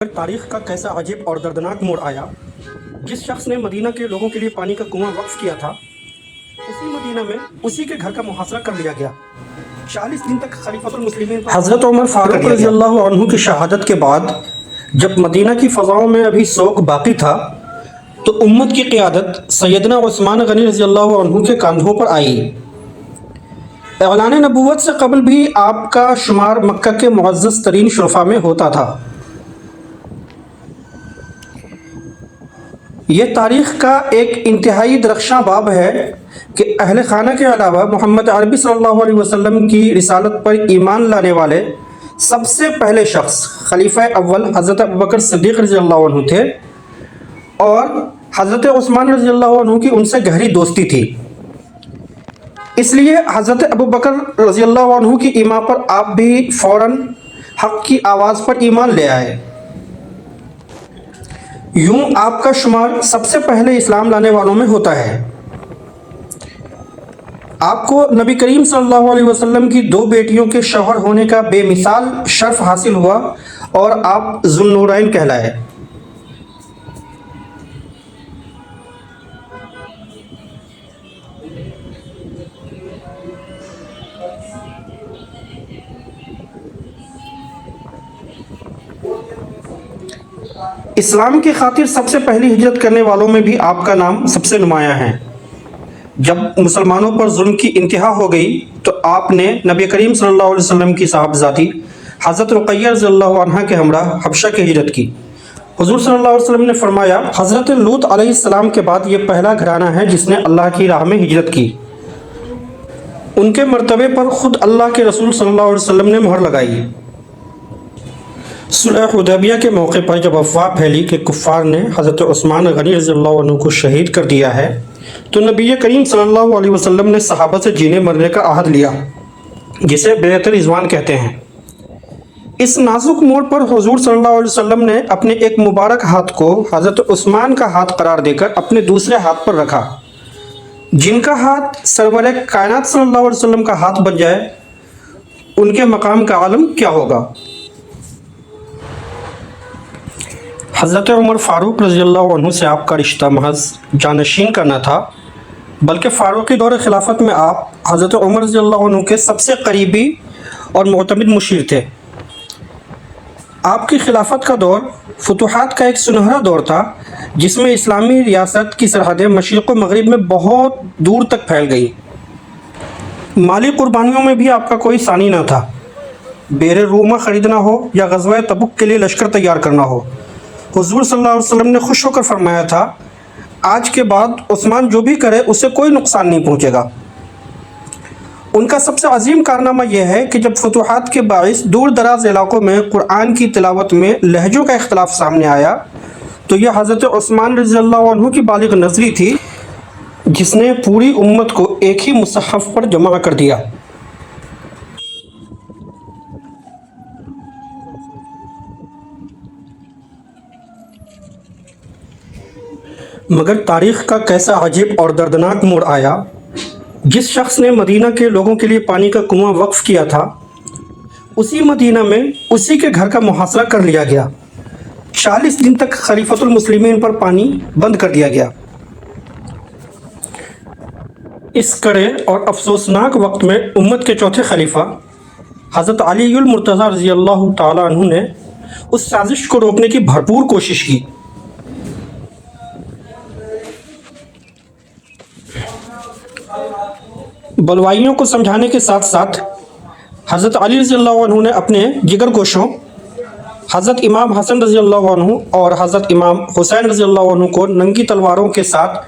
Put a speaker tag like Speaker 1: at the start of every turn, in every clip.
Speaker 1: تاریخ کا کیسا عجیب اور دردناک موڑ آیا۔ جس شخص نے مدینہ کے لوگوں کے لیے پانی کا کنواں وقف کیا تھا، اسی مدینہ میں اسی کے گھر کا محاصرہ کر لیا گیا۔ 40 دن تک خلیفۃ المسلمین حضرت عمر فاروق رضی اللہ عنہ کی شہادت کے بعد جب مدینہ کی فضاؤں میں ابھی سوگ باقی تھا تو امت کی قیادت سیدنا عثمان غنی رضی اللہ عنہ کے کاندھوں پر آئی۔ اعلان نبوت سے قبل بھی آپ کا شمار مکہ کے معزز ترین شرفاء میں ہوتا تھا۔ یہ تاریخ کا ایک انتہائی درخشاں باب ہے کہ اہل خانہ کے علاوہ محمد عربی صلی اللہ علیہ وسلم کی رسالت پر ایمان لانے والے سب سے پہلے شخص خلیفہ اول حضرت ابوبکر صدیق رضی اللہ عنہ تھے، اور حضرت عثمان رضی اللہ عنہ کی ان سے گہری دوستی تھی۔ اس لیے حضرت ابوبکر رضی اللہ عنہ کی ایما پر آپ بھی فوراً حق کی آواز پر ایمان لے آئے۔ یوں آپ کا شمار سب سے پہلے اسلام لانے والوں میں ہوتا ہے۔ آپ کو نبی کریم صلی اللہ علیہ وسلم کی 2 بیٹیوں کے شوہر ہونے کا بے مثال شرف حاصل ہوا اور آپ ذو النورین کہلائے۔ اسلام کی خاطر سب سے پہلی ہجرت کرنے والوں میں بھی آپ کا نام سب سے نمایاں ہے۔ جب مسلمانوں پر ظلم کی انتہا ہو گئی تو آپ نے نبی کریم صلی اللہ علیہ وسلم کی صاحبزادی حضرت رقیہ رضی اللہ عنہا کے ہمراہ حبشہ کی ہجرت کی۔ حضور صلی اللہ علیہ وسلم نے فرمایا، حضرت لوط علیہ السلام کے بعد یہ پہلا گھرانہ ہے جس نے اللہ کی راہ میں ہجرت کی۔ ان کے مرتبے پر خود اللہ کے رسول صلی اللہ علیہ وسلم نے مہر لگائی۔ صلح حدیبیہ کے موقع پر جب افواہ پھیلی کہ کفار نے حضرت عثمان غنی رضی اللہ عنہ کو شہید کر دیا ہے تو نبی کریم صلی اللہ علیہ وسلم نے صحابہ سے جینے مرنے کا عہد لیا، جسے بیعت رضوان کہتے ہیں۔ اس نازک موڑ پر حضور صلی اللہ علیہ وسلم نے اپنے ایک مبارک ہاتھ کو حضرت عثمان کا ہاتھ قرار دے کر اپنے دوسرے ہاتھ پر رکھا۔ جن کا ہاتھ سرور کائنات صلی اللہ علیہ وسلم کا ہاتھ بن جائے، ان کے مقام کا عالم کیا ہوگا۔ حضرت عمر فاروق رضی اللہ عنہ سے آپ کا رشتہ محض جانشین کا نہ تھا، بلکہ فاروقی دور خلافت میں آپ حضرت عمر رضی اللہ عنہ کے سب سے قریبی اور معتمد مشیر تھے۔ آپ کی خلافت کا دور فتوحات کا ایک سنہرا دور تھا، جس میں اسلامی ریاست کی سرحدیں مشرق و مغرب میں بہت دور تک پھیل گئی۔ مالی قربانیوں میں بھی آپ کا کوئی ثانی نہ تھا۔ بیر رومہ خریدنا ہو یا غزوہ تبوک کے لیے لشکر تیار کرنا ہو، حضور صلی اللہ علیہ وسلم نے خوش ہو کر فرمایا تھا، آج کے بعد عثمان جو بھی کرے اسے کوئی نقصان نہیں پہنچے گا۔ ان کا سب سے عظیم کارنامہ یہ ہے کہ جب فتوحات کے باعث دور دراز علاقوں میں قرآن کی تلاوت میں لہجوں کا اختلاف سامنے آیا تو یہ حضرت عثمان رضی اللہ عنہ کی بالغ نظری تھی، جس نے پوری امت کو ایک ہی مصحف پر جمع کر دیا۔ مگر تاریخ کا کیسا عجیب اور دردناک موڑ آیا۔ جس شخص نے مدینہ کے لوگوں کے لیے پانی کا کنواں وقف کیا تھا، اسی مدینہ میں اسی کے گھر کا محاصرہ کر لیا گیا۔ 40 دن تک خلیفۃ المسلمین پر پانی بند کر دیا گیا۔ اس کڑے اور افسوسناک وقت میں امت کے چوتھے خلیفہ حضرت علی المرتضیٰ رضی اللہ تعالیٰ عنہ نے اس سازش کو روکنے کی بھرپور کوشش کی۔ بلوائیوں کو سمجھانے کے ساتھ ساتھ حضرت علی رضی اللہ عنہ نے اپنے جگر گوشوں حضرت امام حسن رضی اللہ عنہ اور حضرت امام حسین رضی اللہ عنہ کو ننگی تلواروں کے ساتھ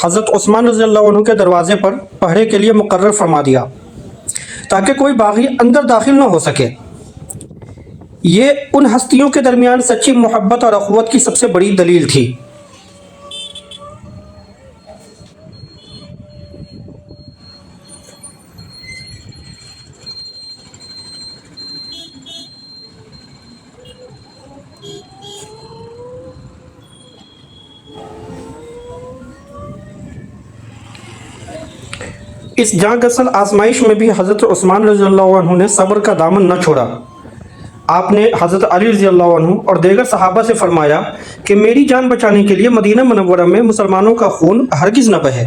Speaker 1: حضرت عثمان رضی اللہ عنہ کے دروازے پر پہرے کے لیے مقرر فرما دیا تاکہ کوئی باغی اندر داخل نہ ہو سکے۔ یہ ان ہستیوں کے درمیان سچی محبت اور اخوت کی سب سے بڑی دلیل تھی۔ اس جاں گسل آزمائش میں بھی حضرت عثمان رضی اللہ عنہ نے صبر کا دامن نہ چھوڑا۔ آپ نے حضرت علی رضی اللہ عنہ اور دیگر صحابہ سے فرمایا کہ میری جان بچانے کے لیے مدینہ منورہ میں مسلمانوں کا خون ہرگز نہ بہے۔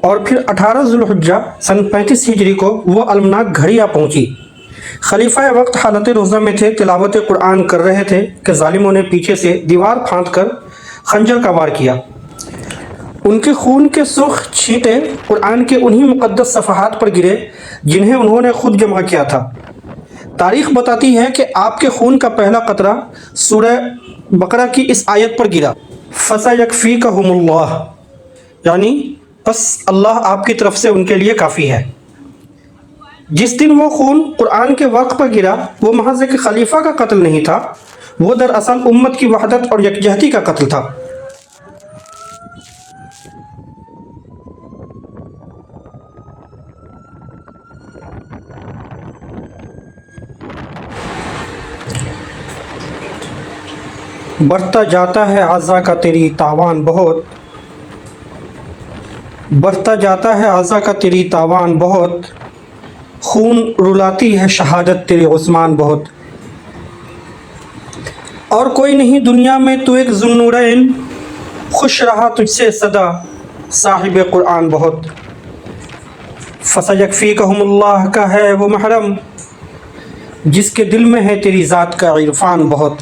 Speaker 1: اور پھر 18 ذی الحجہ سن 35 ہجری کو وہ المناک گھڑی آ پہنچی۔ خلیفہ وقت حالت روزہ میں تھے، تلاوت قرآن کر رہے تھے کہ ظالموں نے پیچھے سے دیوار پھاند کر خنجر کا وار کیا۔ ان کے خون کے سرخ چھینٹے قرآن کے انہی مقدس صفحات پر گرے جنہیں انہوں نے خود جمع کیا تھا۔ تاریخ بتاتی ہے کہ آپ کے خون کا پہلا قطرہ سورہ بقرہ کی اس آیت پر گرا، فَسَيَكْفِيكَهُمُ اللَّهُ، یعنی بس اللہ آپ کی طرف سے ان کے لیے کافی ہے۔ جس دن وہ خون قرآن کے ورق پر گرا وہ محض ایک خلیفہ کا قتل نہیں تھا، وہ دراصل امت کی وحدت اور یکجہتی کا قتل تھا۔ بڑھتا جاتا ہے اعضاء کا تیری تاوان بہت، بڑھتا جاتا ہے اعضاء کا تیری تاوان بہت، خون رلاتی ہے شہادت تیرے عثمان بہت۔ اور کوئی نہیں دنیا میں تو ایک ذو النورین، خوش رہا تجھ سے سدا صاحب قرآن بہت۔ فَسَيَكْفِيكَهُمُ اللَّهُ کا ہے وہ محرم جس کے دل میں ہے تیری ذات کا عرفان بہت۔